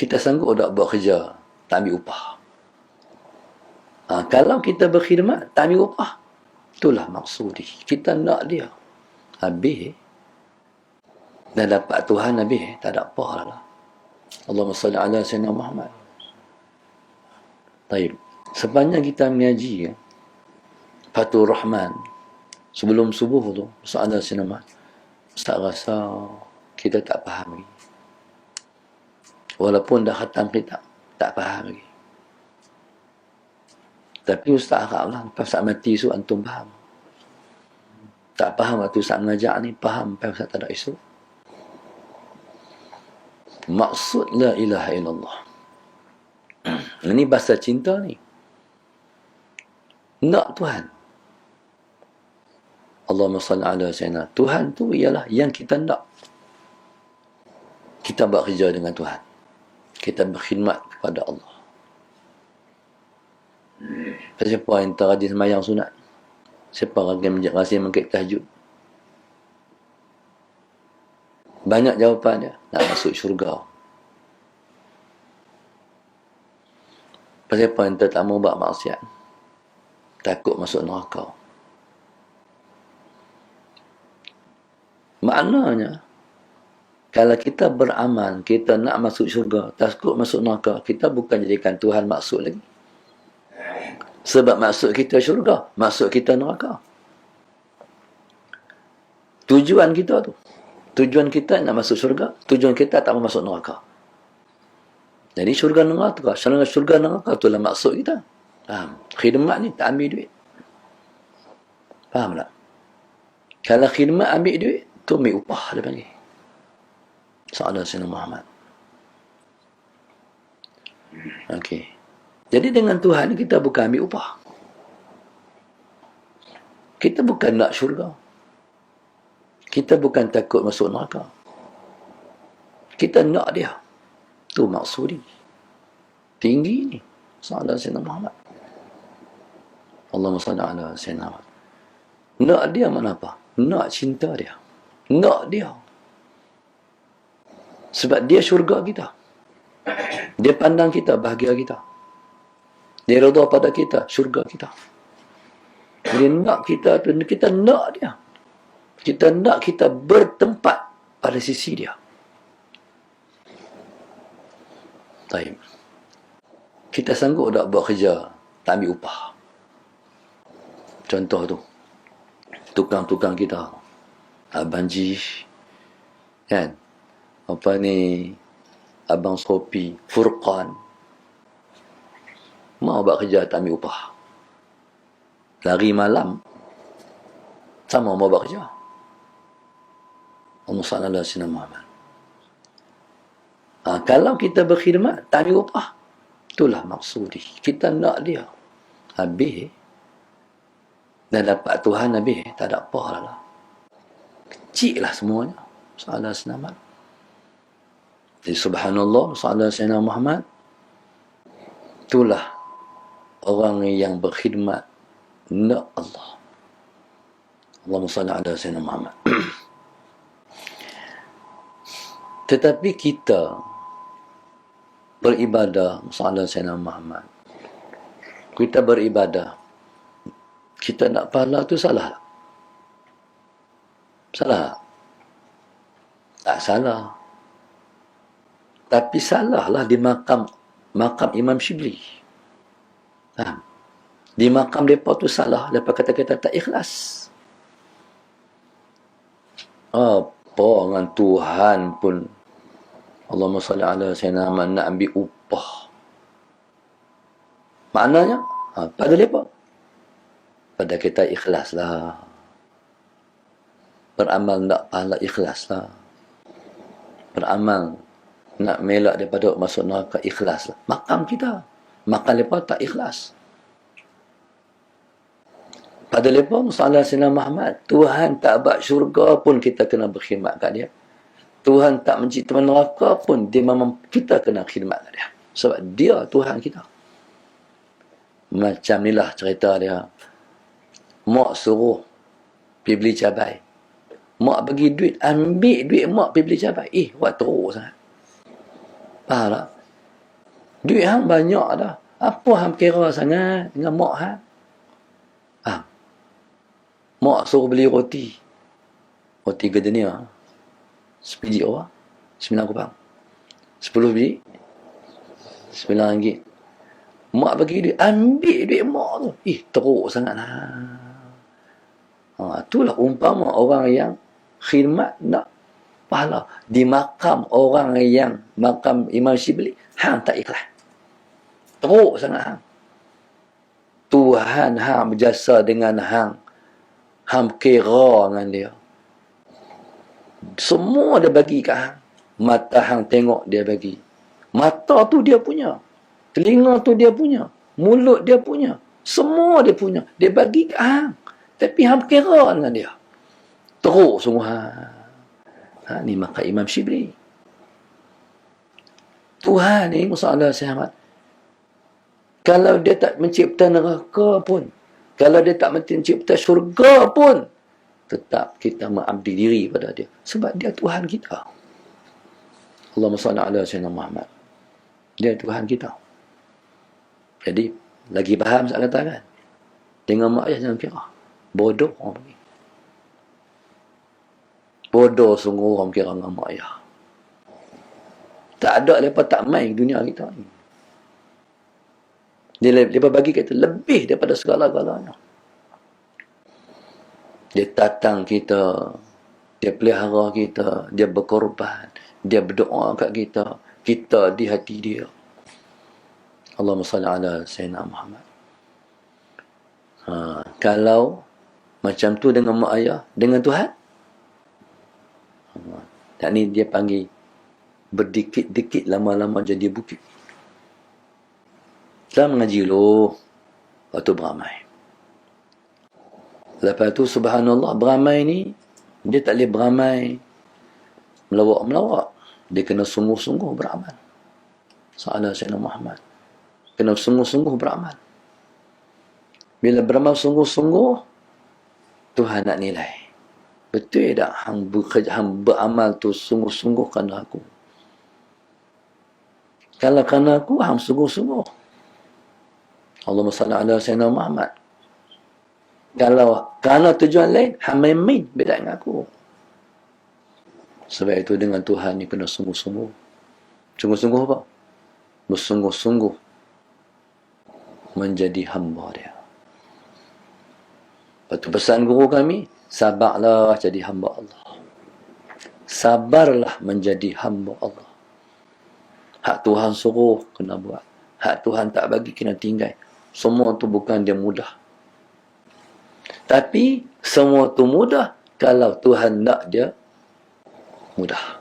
Kita sanggup tak buat kerja, tak ambil upah. Kalau kita berkhidmat, tak ambil upah, itulah maksudi. Kita nak dia. Habis, dah dapat Tuhan habis, tak ada apa lah. Allahumma salli ala Sayyidina Muhammad. Baik. Sepanjang kita mengaji, Fathur Rahman, sebelum subuh tu, Sayyidina Sayyidina Muhammad, Ustaz rasa kita tak faham lagi. Walaupun dah khatam kitab, tak faham lagi. Tapi Ustaz haraplah, lepas Ustaz mati esok, antum faham. Tak faham waktu Ustaz mengajar ni, faham lepas Ustaz tak ada esok. Maksud la ilaha illallah. Ini bahasa cinta ni. Nak Tuhan. Allahumma salli ala sayyidina. Tuhan tu ialah yang kita nak. Kita bekerja dengan Tuhan. Kita berkhidmat kepada Allah. Siapa yang terajin sembahyang sunat? Siapa yang rajin mengkait tahajud? Banyak jawapan dia. Nak masuk syurga. Siapa yang tak mau buat maksiat? Takut masuk neraka. Maknanya, kalau kita beramal, kita nak masuk syurga, takut masuk neraka, kita bukan jadikan Tuhan maksud lagi. Sebab maksud kita syurga, maksud kita neraka. Tujuan kita tu. Tujuan kita nak masuk syurga, tujuan kita tak mau masuk neraka. Jadi syurga neraka, syurga neraka itulah maksud kita. Faham? Khidmat ni tak ambil duit. Faham tak? Kalau khidmat ambil duit, tu ambil upah dia panggil. Sahadat Sayyidina Muhammad. Okey. Jadi dengan Tuhan kita bukan ambil upah. Kita bukan nak syurga. Kita bukan takut masuk neraka. Kita nak dia. Tu maksudi. Tinggi ni. Sahadat Sayyidina Muhammad. Allahumma salli ala Sayyidina Muhammad. Nak dia mana apa? Nak cinta dia. Nak dia. Sebab dia syurga kita. Dia pandang kita, bahagia kita. Dia redha pada kita, syurga kita. Dia nak kita tu, kita nak dia. Kita nak kita bertempat pada sisi dia. Baik. Kita sanggup tak buat kerja, tak ambil upah. Contoh tu, tukang-tukang kita, Abang Ji, kan? Apa ni, Abang Sopi, Furqan, mau buat kerja tak ambil upah. Lari malam, sama mau buat kerja. Allahumma salli ala Sayyidina Muhammad. Kalau kita berkhidmat, tak ambil upah, itulah maksudi. Kita nak dia. Habis, dah dapat Tuhan habis, tak ada apa lah. Kecil lah semuanya. Sahadat Sayyidina Muhammad. Jadi subhanallah, sahadat Sayyidina Muhammad, itulah orang yang berkhidmat nak Allah. Allahumma salli ala Sayyidina Muhammad. Tetapi kita beribadah, sahadat Sayyidina Muhammad, kita beribadah, kita nak pahala tu salah. Salah. Tak salah. Tapi salahlah di makam Imam Shibli. Faham? Di makam mereka tu salah. Mereka kata-kata tak ikhlas. Apa dengan Tuhan pun, Allahumma salli ala Sayyidina Muhammad, nak ambil upah. Maknanya, pada mereka, pada kita ikhlaslah. Beramal nak pahala, ikhlaslah. Beramal nak melak daripada masuk neraka, ikhlaslah. Makam kita, makam mereka tak ikhlas. Pada mereka, salah Sayyidina Muhammad, Tuhan tak buat syurga pun kita kena berkhidmat kat dia. Tuhan tak menciptakan neraka pun dia memang kita kena khidmat kat dia. Sebab dia Tuhan kita. Macam inilah cerita dia. Mak suruh pergi beli cabai. Mak bagi duit, ambil duit mak pergi beli cabai. Buat teruk sangat. Faham tak? Duit hang banyak dah. Apa hang kira sangat dengan mak hang? Ah, mak suruh beli roti. Roti Gardenia. Sebiji orang. 9 kupang. 10 biji. 9 ringgit. Mak bagi duit. Ambil duit mak tu. Teruk sangat lah. Itulah umpama orang yang khidmat nak pahala. Di makam orang yang makam Imam Syibli, hang tak ikhlas. Teruk sangat hang. Tuhan hang berjasa dengan hang. Hang kira dengan dia. Semua dia bagi kat hang. Mata hang tengok dia bagi. Mata tu dia punya. Telinga tu dia punya. Mulut dia punya. Semua dia punya. Dia bagi kat hang. Tapi hang kira dengan dia. Teruk sungguh hang. Ni maka Imam Syibli. Tuhan ni masalah sahabat. Kalau dia tak mencipta neraka pun, kalau dia tak mencipta syurga pun, tetap kita mengabdi diri pada dia. Sebab dia Tuhan kita. Allahumma salli ala sayyidina Muhammad. Dia Tuhan kita. Jadi, lagi faham saya kata kan? Dengan mak ayah jangan kira. Bodoh orang pergi. Bodoh sungguh orang kira dengan mak ayah. Tak ada lepas tak main dunia kita ni. Dia bagi kita lebih daripada segala-galanya. Dia tatang kita, dia pelihara kita, dia berkorban, dia berdoa kat kita, kita di hati dia. Allahumma salli ala sayyidina Muhammad. Kalau macam tu dengan mak ayah, dengan Tuhan, dan ni dia panggil berdikit-dikit lama-lama jadi bukit. Kita mengaji dulu, waktu beramai. Lepas tu subhanallah, beramai ni, dia tak boleh beramai melawak-melawak. Dia kena sungguh-sungguh beramal. Sahabat Sayyidina Muhammad. Kena sungguh-sungguh beramal. Bila beramal sungguh-sungguh, Tuhan nak nilai. Betul tak hang beramal tu sungguh-sungguh kerana aku? Kalau kerana aku, hang sungguh-sungguh. Allahumma salli ala sayyidina Muhammad. Kalau kerana tujuan lain, hang main-main beda dengan aku. Sebab itu dengan Tuhan ni kena sungguh-sungguh. Sungguh-sungguh apa? Bersungguh-sungguh menjadi hamba dia. Lepas tu pesan guru kami, sabarlah jadi hamba Allah. Sabarlah menjadi hamba Allah. Hak Tuhan suruh, kena buat. Hak Tuhan tak bagi, kena tinggal. Semua tu bukan dia mudah. Tapi, semua tu mudah kalau Tuhan nak dia mudah.